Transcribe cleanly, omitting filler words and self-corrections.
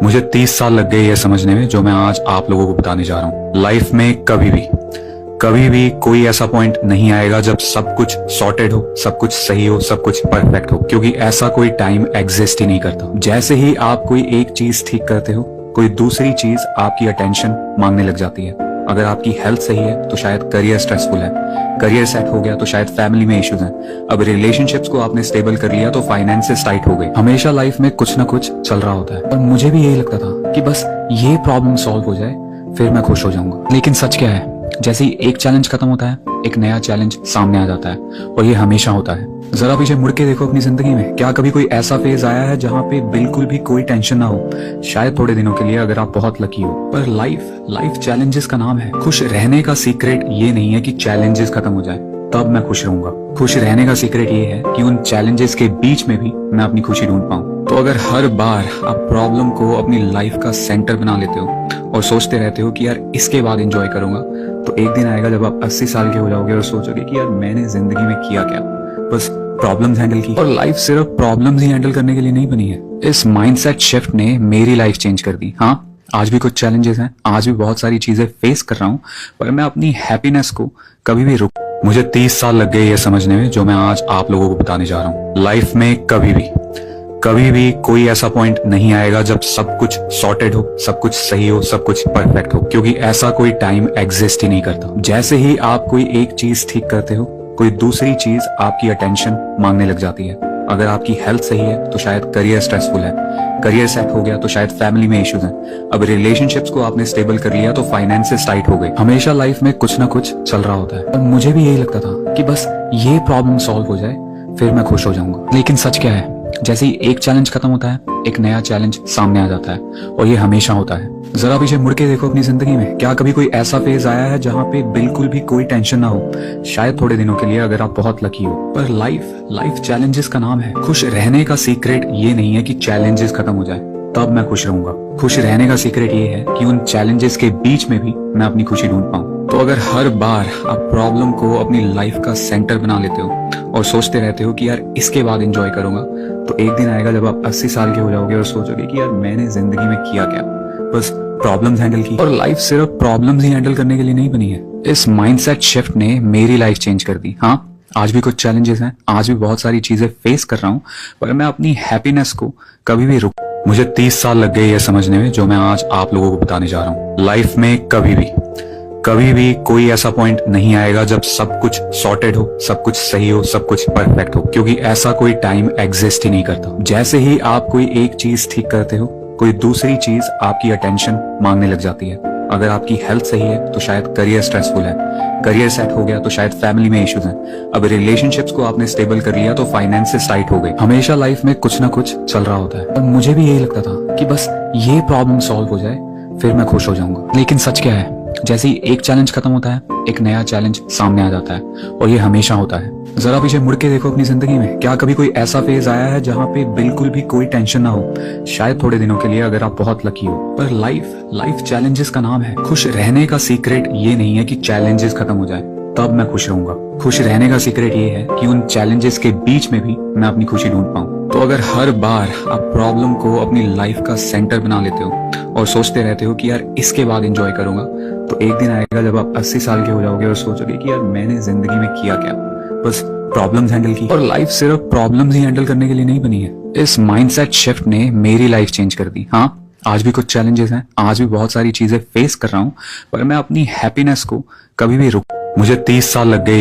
मुझे 30 साल लग गए ये समझने में जो मैं आज आप लोगों को बताने जा रहा हूँ। लाइफ में कभी भी कोई ऐसा पॉइंट नहीं आएगा जब सब कुछ सॉर्टेड हो, सब कुछ सही हो, सब कुछ परफेक्ट हो, क्योंकि ऐसा कोई टाइम एग्जिस्ट ही नहीं करता। जैसे ही आप कोई एक चीज ठीक करते हो, कोई दूसरी चीज आपकी अटेंशन मांगने लग जाती है। अगर आपकी हेल्थ सही है तो शायद करियर स्ट्रेसफुल है, करियर सेट हो गया तो शायद फैमिली में इश्यूज हैं, अब रिलेशनशिप्स को आपने स्टेबल कर लिया तो फाइनेंसेस टाइट हो गए। हमेशा लाइफ में कुछ ना कुछ चल रहा होता है और मुझे भी यही लगता था कि बस ये प्रॉब्लम सॉल्व हो जाए फिर मैं खुश हो जाऊंगा। लेकिन सच क्या है, जैसे ही एक चैलेंज खत्म होता है एक नया चैलेंज सामने आ जाता है और ये हमेशा होता है। जरा पीछे मुड़ के देखो अपनी जिंदगी में, क्या कभी कोई ऐसा फेज आया है जहाँ पे बिल्कुल भी कोई टेंशन ना हो? शायद थोड़े दिनों के लिए अगर आप बहुत लकी हो, पर लाइफ चैलेंजेस का नाम है। खुश रहने का सीक्रेट ये नहीं है कि चैलेंजेस खत्म हो जाए तब मैं खुश रहूंगा। खुश रहने का सीक्रेट ये है कि उन चैलेंजेस के बीच में भी मैं अपनी खुशी ढूंढ पाऊं। तो अगर हर बार आप प्रॉब्लम को अपनी लाइफ का सेंटर बना लेते हो और सोचते रहते हो कि यार इसके बाद एंजॉय करूंगा, तो एक दिन आएगा जब आप 80 साल के हो जाओगे और सोचोगे कि यार मैंने जिंदगी में किया क्या, बस प्रॉब्लम्स हैंडल की। और लाइफ सिर्फ प्रॉब्लम्स ही हैंडल करने के लिए नहीं बनी है। इस माइंडसेट शिफ्ट ने मेरी लाइफ चेंज कर दी। हाँ, आज भी कुछ चैलेंजेस हैं, आज भी बहुत सारी चीजें फेस कर रहा हूँ, पर मैं अपनी हैप्पीनेस को कभी भी मुझे 30 साल लग गए ये समझने में जो मैं आज आप लोगों को बताने जा रहा हूँ। लाइफ में कभी भी कोई ऐसा पॉइंट नहीं आएगा जब सब कुछ सॉर्टेड हो, सब कुछ सही हो, सब कुछ परफेक्ट हो, क्योंकि ऐसा कोई टाइम एग्जिस्ट ही नहीं करता। जैसे ही आप कोई एक चीज ठीक करते हो, कोई दूसरी चीज आपकी अटेंशन मांगने लग जाती है। अगर आपकी हेल्थ सही है तो शायद करियर स्ट्रेसफुल है, करियर सेट हो गया तो शायद फैमिली में इश्यूज हैं, अब रिलेशनशिप्स को आपने स्टेबल कर लिया तो फाइनेंसेस टाइट हो गए। हमेशा लाइफ में कुछ ना कुछ चल रहा होता है और मुझे भी यही लगता था कि बस ये प्रॉब्लम सॉल्व हो जाए फिर मैं खुश हो जाऊंगा। लेकिन सच क्या है, जैसे ही एक चैलेंज खत्म होता है एक नया चैलेंज सामने आ जाता है और ये हमेशा होता है। जरा पीछे मुड़ के देखो अपनी जिंदगी में, क्या कभी कोई ऐसा फेज आया है जहाँ पे बिल्कुल भी कोई टेंशन ना हो? शायद थोड़े दिनों के लिए अगर आप बहुत लकी हो, पर लाइफ चैलेंजेस का नाम है। खुश रहने का सीक्रेट ये नहीं है कि चैलेंजेस खत्म हो जाए तब मैं खुश रहूंगा। खुश रहने का सीक्रेट ये है कि उन चैलेंजेस के बीच में भी मैं अपनी खुशी ढूंढ पाऊं। तो अगर हर बार आप प्रॉब्लम को अपनी लाइफ का सेंटर बना लेते हो और सोचते रहते हो कि यार इसके बाद एंजॉय करूंगा, तो एक दिन आएगा जब आप 80 साल के हो जाओगे और सोचोगे कि यार मैंने जिंदगी में किया क्या, बस प्रॉब्लम्स हैंडल की। और लाइफ सिर्फ प्रॉब्लम्स ही हैंडल करने के लिए नहीं बनी है। इस माइंडसेट शिफ्ट ने मेरी लाइफ चेंज कर दी। हाँ, आज भी कुछ चैलेंजेस हैं, आज भी बहुत सारी चीजें फेस कर रहा हूँ, पर मैं अपनी हैप्पीनेस को कभी भी मुझे 30 साल लग गए ये समझने में जो मैं आज आप लोगों को बताने जा रहा हूँ। लाइफ में कभी भी कोई ऐसा पॉइंट नहीं आएगा जब सब कुछ सॉर्टेड हो, सब कुछ सही हो, सब कुछ परफेक्ट हो, क्योंकि ऐसा कोई टाइम एग्जिस्ट ही नहीं करता। जैसे ही आप कोई एक चीज ठीक करते हो, कोई दूसरी चीज आपकी अटेंशन मांगने लग जाती है। अगर आपकी हेल्थ सही है तो शायद करियर स्ट्रेसफुल है, करियर सेट हो गया तो शायद फैमिली में इश्यूज हैं, अब रिलेशनशिप्स को आपने स्टेबल कर लिया तो फाइनेंसेस टाइट हो गए। हमेशा लाइफ में कुछ ना कुछ चल रहा होता है और मुझे भी यही लगता था कि बस ये प्रॉब्लम सॉल्व हो जाए फिर मैं खुश हो जाऊंगा। लेकिन सच क्या है, जैसे ही एक चैलेंज खत्म होता है एक नया चैलेंज सामने आ जाता है और ये हमेशा होता है। जरा पीछे मुड़ के देखो अपनी जिंदगी में, क्या कभी कोई ऐसा फेज आया है जहाँ पे बिल्कुल भी कोई टेंशन ना हो? शायद थोड़े दिनों के लिए अगर आप बहुत लकी हो, पर लाइफ चैलेंजेस का नाम है। खुश रहने का सीक्रेट ये नहीं है कि चैलेंजेस खत्म हो जाए तब मैं खुश रहूंगा। खुश रहने का सीक्रेट ये है कि उन चैलेंजेस के बीच में भी मैं अपनी खुशी ढूंढ पाऊं। तो अगर हर बार आप प्रॉब्लम को अपनी लाइफ का सेंटर बना लेते हो और सोचते रहते हो कि यार इसके बाद एंजॉय करूंगा, तो एक दिन आएगा जब आप 80 साल के हो जाओगे और सोचोगे कि यार मैंने जिंदगी में किया क्या, बस प्रॉब्लम्स हैंडल की। और लाइफ सिर्फ प्रॉब्लम्स ही हैंडल करने के लिए नहीं बनी है। इस माइंडसेट शिफ्ट ने मेरी लाइफ चेंज कर दी। हाँ, आज भी कुछ चैलेंजेस हैं, आज भी बहुत सारी चीजें फेस कर रहा हूँ, पर मैं अपनी हैप्पीनेस को कभी भी मुझे 30 साल लग गए